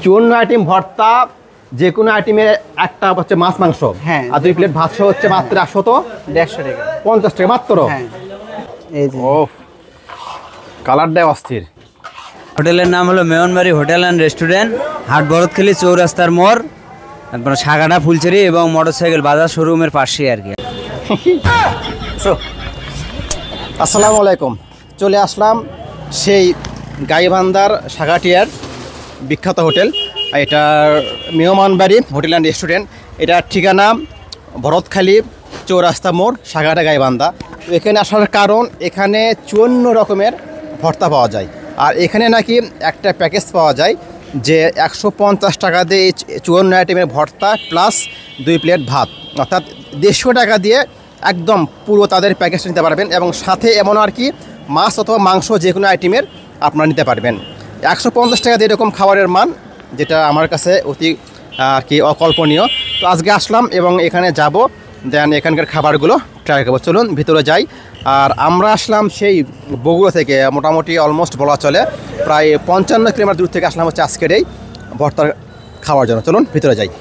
54 item ভর্তা, যে কোনো আইটেমে একটা হচ্ছে মাছ মাংস, হ্যাঁ, আর 2 প্লেট ভাত সহ হচ্ছে মাত্র 150 টাকা, 50 টাকা মাত্র। হ্যাঁ এই যে ও কালারটাই অস্থির। হোটেলের নাম হলো মেয়নবাড়ি হোটেল অ্যান্ড রেস্টুরেন্ট, হাট ভরতখালী চৌরাস্তার মোড়, তারপর সাগাটা ফুলচেরি এবং মোটরসাইকেল বাজার শোরুমের পাশে আর কি। আসসালামু আলাইকুম, চলে আসলাম সেই গাইবান্ধার সাগাটিয়ার বিখ্যাত হোটেল, এটার মেহমানবাড়ি হোটেল অ্যান্ড রেস্টুরেন্ট। এটার ঠিকানা ভরতখালী চৌরাস্তা মোড়, সাগাটা, গাইবান্ধা। তো এখানে আসার কারণ, এখানে 54 রকমের ভর্তা পাওয়া যায়। আর এখানে নাকি একটা প্যাকেজ পাওয়া যায় যে 150 টাকা দিয়ে 54 আইটেমের ভর্তা প্লাস 2 প্লেট ভাত, অর্থাৎ 150 টাকা দিয়ে একদম পুরো তাদের প্যাকেজটা নিতে পারবেন। এবং সাথে এমন আর কি মাছ অথবা মাংস যে কোনো আইটেমের আপনারা নিতে পারবেন। 150 টাকা দিয়ে এরকম খাবারের মান, যেটা আমার কাছে অতি আর কি অকল্পনীয়। তো আজকে আসলাম এবং এখানে যাব, দেন এখানকার খাবারগুলো ট্রাই করবো। চলুন ভিতরে যাই। আর আমরা আসলাম সেই বগুড়া থেকে, মোটামুটি অলমোস্ট বলা চলে প্রায় 55 কিলোমিটার দূর থেকে আসলাম হচ্ছে আজকের এই ভর্তার খাওয়ার জন্য। চলুন ভিতরে যাই।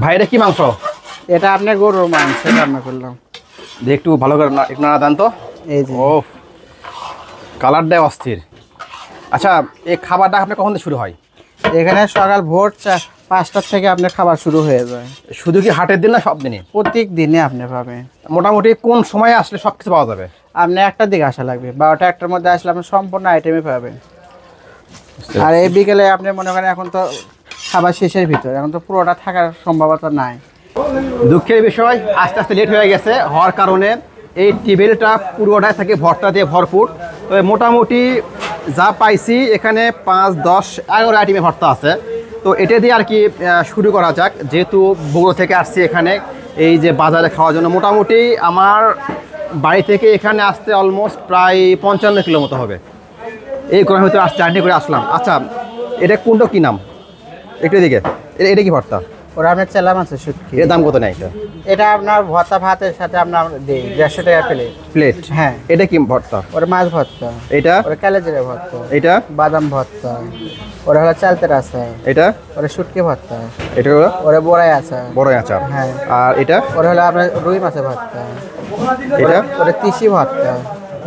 ভাইরা কি মাংস? এটা আপনার গরুর মাংস রান্না করলাম। দিয়ে একটু ভালো করে একটু নাড়া দেন তো। এই যে ও কালারটাই অস্থির। আচ্ছা, এই খাবারটা আপনার কখন থেকে শুরু হয়? এখানে সকাল ভোর 5টা থেকে আপনার খাবার শুরু হয়ে যায়। শুধু কি হাটের দিন না সব দিনই? প্রত্যেক দিনে আপনি পাবেন। মোটামুটি কোন সময়ে আসলে সব কিছু পাওয়া যাবে? আপনি 1টার দিকে আসা লাগবে, 12টা 1টার মধ্যে আসলে আপনি সম্পূর্ণ আইটেমই পাবেন। আর এই বিকেলে আপনি মনে করেন এখন তো খাবার শেষের ভিতর, এখন তো পুরোটা থাকার সম্ভাবনা নাই। দুঃখের বিষয়, আস্তে আস্তে লেট হয়ে গেছে, হওয়ার কারণে এই টেবিলটা পুরোটাই থাকে ভর্তা দিয়ে ভরপুর। তবে মোটামুটি যা পাইছি এখানে 5, 10, 11 আইটেমে ভর্তা আছে। তো এটা দিয়ে আর কি শুরু করা যাক। যেহেতু বগুড়া থেকে আসছি এখানে এই যে বাজারে খাওয়ার জন্য, মোটামুটি আমার বাড়ি থেকে এখানে আসতে অলমোস্ট প্রায় 55 কিলো মতো হবে। এই করে হয়তো জার্নি করে আসলাম। আচ্ছা, এটা কোনটা কী নাম একটু দিকে? এটা কি ভর্তা? ওরা আপনার চেলা মাছের শুটকি। এর দাম কত নেয় এটা? এটা আপনার ভর্তা ভাতের সাথে আপনার দিই 150 টাকা প্লেট। হ্যাঁ। এটা কি ভর্তা? ওরা মাছ ভর্তা। এটা? ওরা কালেজিরা ভর্তা। এটা? বাদাম ভর্তা। ওরা হলো চালতের আচার। এটা? ওরা শুটকি ভর্তা। এটা হলো ওরা বড়াই আচার। বড়ই আচার। হ্যাঁ। আর এটা? ওরা হলো আপনার রুই মাছের ভর্তা। এটা? ওরা তিসি ভর্তা।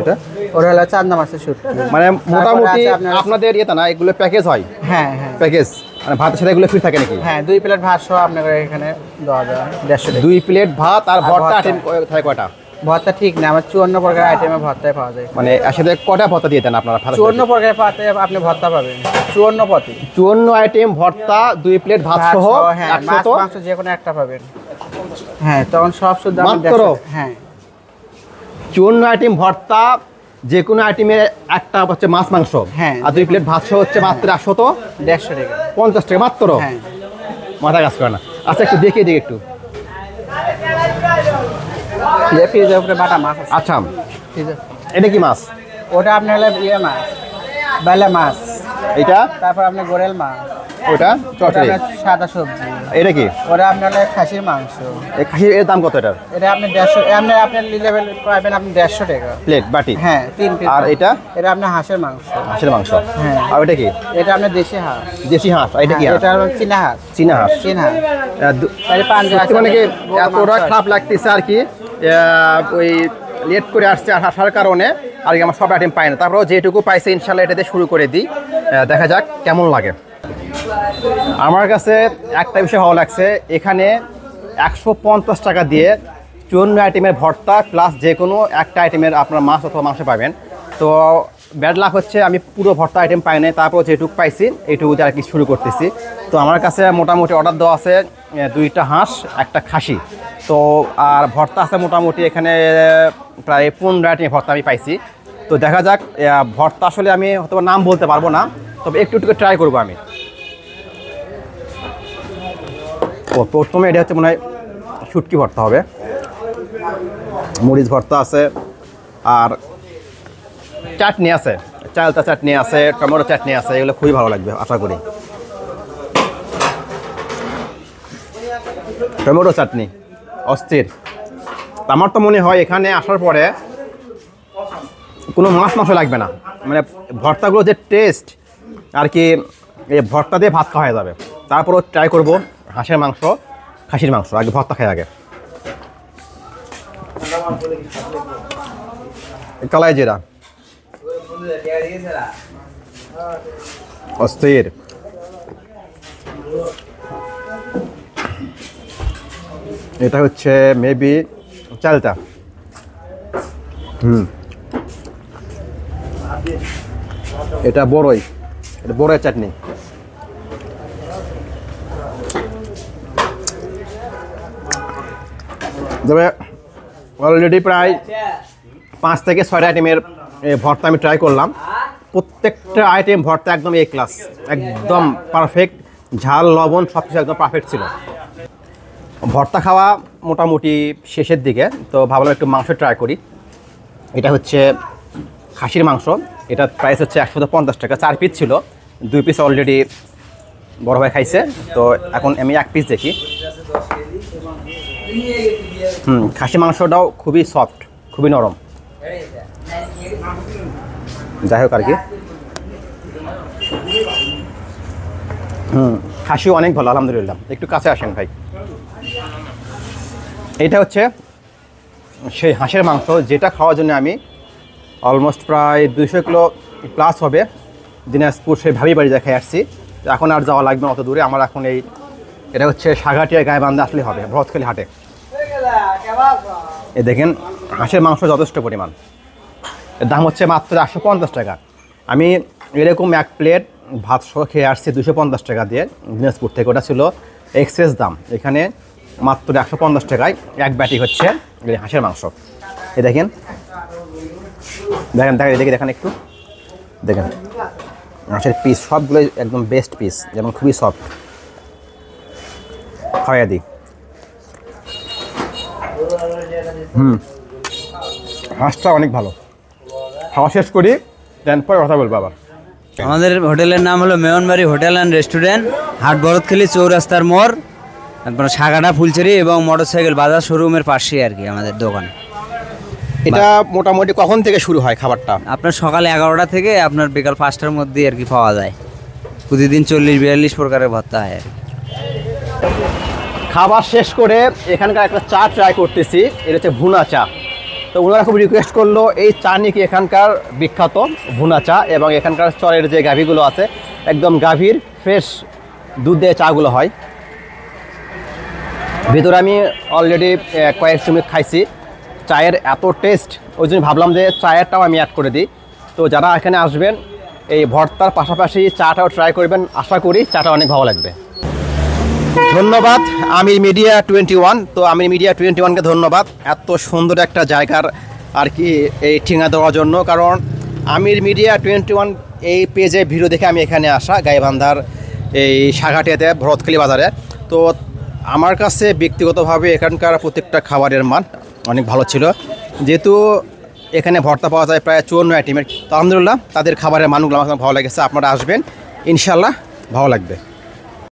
এটা? ওরা হলো চান্দা মাছের শুটকি। মানে মোটামুটি আপনাদের ইয়েটা না, এগুলো প্যাকেজ হয়? হ্যাঁ হ্যাঁ প্যাকেজ মানে ভাতের সাথে এগুলো ফ্রি থাকে নাকি? হ্যাঁ, 2 প্লেট ভাত সহ আপনার এখানে দেওয়া যায় 150 টাকা। 2 প্লেট ভাত আর ভর্তা ভর্তা। আইটেম থাকে কয়টা? ভর্তা ঠিক না, আমার 54 প্রকার আইটেমে ভর্তাই পাওয়া যায়। মানে একসাথে কয়টা ভর্তা দিয়ে দেন আপনারা? 54 প্রকারের পাতে আপনি ভর্তা পাবেন। 54 পথে 54 আইটেম ভর্তা, 2 প্লেট ভাত সহ, হ্যাঁ, মাছ 100 মাংস যে কোনো একটা পাবেন। হ্যাঁ, তখন সব শুদ্ধ আপনি মাত্র? 150। হ্যাঁ, 54 আইটেম ভর্তা, যে কোনো আইটেমে একটা হচ্ছে মাছ মাংস, হ্যাঁ, আর 2 প্লেট ভাত সহ হচ্ছে মাত্র 150 টাকা। 50 টাকা মাত্র। হ্যাঁ, মাথা কাজ করে না। আচ্ছা, একটু দেখিয়ে দিই একটু। ফ্রিজের উপরে বাটা মাছ আছে। আচ্ছা, ফ্রিজে এটা কি মাছ? ওটা আপনার হলো ইয়ে মাছ, বেলে মাছ। এটা? তারপর আপনার গোরেল মাছ। ওটা ওটা চটরি। আপনার সাদা সবজি। এটা কি? ওটা আপনার হলো খাসির মাংস। এই খাসির এর দাম কত এটার? এটা আপনি 150, এমনি আপনি লেভেল পাবেন আপনি 150 টাকা প্লেট বাটি? হ্যাঁ, 3 প্লেট। আর এটা? এটা আপনার হাঁসের মাংস। হাঁসের মাংস। হ্যাঁ। আর ওটা কি? এটা আপনার দেশি হাঁস। দেশি হাঁস। আর এটা কি? হ্যাঁ, এটা হলো চীনা হাঁস। চীনা হাঁস। চীনা হাঁস। তাহলে সত্যি মানে কি এতটা খারাপ লাগতেছে আর কি, ওই লেট করে আসছে আসার কারণে আর কি আমার সব আইটেম পাই না। তারপরেও যেটুকু পাইছে ইনশাল্লাহ এটাতে শুরু করে দিই, দেখা যাক কেমন লাগে। আমার কাছে একটা বিষয় ভালো লাগছে, এখানে 150 টাকা দিয়ে 54 আইটেমের ভর্তা প্লাস যে কোনো একটা আইটেমের আপনার মাছ অথবা মাংস পাবেন। তো ব্যাড লাক হচ্ছে আমি পুরো ভর্তা আইটেম পাই নাই, তারপর যেটুকু পাইছি এইটুকু দিয়ে আর কি শুরু করতেছি। তো আমার কাছে মোটামুটি অর্ডার দেওয়া আছে 2টা হাঁস, একটা খাসি। তো আর ভর্তা আছে মোটামুটি এখানে প্রায় 15 আইটেমের ভর্তা আমি পাইছি। তো দেখা যাক, ভর্তা আসলে আমি হয়তো নাম বলতে পারবো না, তবে একটু একটু ট্রাই করবো আমি। ও প্রথমে এটা হচ্ছে মনে হয় শুটকি ভর্তা হবে, মরিচ ভর্তা আছে, আর চাটনি আছে, চালতা চাটনি আছে, টমেটো চাটনি আছে। এগুলো খুবই ভালো লাগবে আশা করি। টমেটো চাটনি অস্থির। আমার তো মনে হয় এখানে আসার পরে কোনো মাছ মাংস লাগবে না, মানে ভর্তাগুলো যে টেস্ট আর কি, এই ভর্তা দিয়ে ভাত খাওয়া যাবে। তারপরও ট্রাই করব হাঁসের মাংস, খাসির মাংস, আগে ভর্তা খাই আগে। কালাই জিরা অস্থির। এটা হচ্ছে মেবি চালটা। এটা বড়ই, এটা বড়ের চাটনি। তবে অলরেডি প্রায় 5 থেকে 6টা আইটেমের ভর্তা আমি ট্রাই করলাম। প্রত্যেকটা আইটেম ভর্তা একদম এ ক্লাস, একদম পারফেক্ট। ঝাল লবণ সব কিছু একদম পারফেক্ট ছিল। ভর্তা খাওয়া মোটামুটি শেষের দিকে, তো ভাবলাম একটু মাংস ট্রাই করি। এটা হচ্ছে খাসির মাংস, এটার প্রাইস হচ্ছে 150 টাকা। 4 পিস ছিল, 2 পিস অলরেডি বড় ভাই খাইছে, তো এখন আমি 1 পিস দেখি। খাসি মাংসটাও খুবই সফট, খুবই নরম। যাই হোক আর কি, খাসিও অনেক ভালো আলহামদুলিল্লাহ। একটু কাছে আসেন ভাই। এটা হচ্ছে সেই হাঁসের মাংস যেটা খাওয়ার জন্য আমি অলমোস্ট প্রায় 200 কিলো প্লাস হবে দিনাজপুর সেই ভাবি বাড়ি দেখায় আসছি। এখন আর যাওয়া লাগবে অত দূরে আমার। এখন এটা হচ্ছে সাগাটিয়া গাইবান্ধা আসলে হবে, ভরতখালী হাটে। এ দেখেন হাঁসের মাংস যথেষ্ট পরিমাণ, এর দাম হচ্ছে মাত্র 150 টাকা। আমি এরকম 1 প্লেট ভাত সহ খেয়ে আসছি 250 টাকা দিয়ে দিনাজপুর থেকে। ওটা ছিল এক্সেস দাম, এখানে মাত্র 150 টাকায় 1 ব্যাটি হচ্ছে হাঁসের মাংস। এ দেখেন দেখেন দেখেন এদিকে দেখেন, একটু দেখেন হাঁসের পিস সবগুলো একদম বেস্ট পিস, যেমন খুবই সফট। খাওয়াই দিই। হাঁসটা অনেক ভালো। খাওয়া শেষ করি, দেন পরে কথা বলবো আবার। আমাদের হোটেলের নাম হলো মেয়নবাড়ি হোটেল অ্যান্ড রেস্টুরেন্ট, হাট ভরতখালী চৌরাস্তার মোড়, তারপর সাগাটা ফুলচেরি এবং মোটরসাইকেল বাজার শোরুমের পাশে আর কি আমাদের দোকান। এটা মোটামুটি কখন থেকে শুরু হয় খাবারটা? আপনার সকাল 11টা থেকে আপনার বিকাল 5টার মধ্যে আর কি পাওয়া যায়। প্রতিদিন 40-42 প্রকারের ভর্তা হয় আর কি। খাবার শেষ করে এখানকার একটা চা ট্রাই করতেছি, এটা হচ্ছে ভুনা চা। তো ওনারা খুব রিকোয়েস্ট করলো এই চা নাকি এখানকার বিখ্যাত ভুনা চা, এবং এখানকার চরের যে গাভীগুলো আছে একদম গাভীর ফ্রেশ দুধ দিয়ে চাগুলো হয়। ভিতরে আমি অলরেডি কয়েক চুমুক খাইছি, চায়ের এত টেস্ট, ওই জন্য ভাবলাম যে চায়েরটাও আমি অ্যাড করে দিই। তো যারা এখানে আসবেন এই ভর্তার পাশাপাশি চাটাও ট্রাই করবেন, আশা করি চাটা অনেক ভালো লাগবে। ধন্যবাদ আমির মিডিয়া 21। তো আমির মিডিয়া 21কে ধন্যবাদ এত সুন্দর একটা জায়গার আর কি এই ঠিঙা দেওয়ার জন্য। কারণ আমির মিডিয়া 21 এই পেজে ভিডিও দেখে আমি এখানে আসা, গাইবান্ধার এই সাগাটিয়াতে ভরতখালী বাজারে। তো আমার কাছে ব্যক্তিগতভাবে এখানকার প্রত্যেকটা খাবারের মান অনেক ভালো ছিল। যেহেতু এখানে ভর্তা পাওয়া যায় প্রায় 54 আইটেমের, তো আলহামদুলিল্লাহ তাদের খাবারের মানগুলো আমার ভালো লেগেছে। আপনারা আসবেন, ইনশাল্লাহ ভালো লাগবে।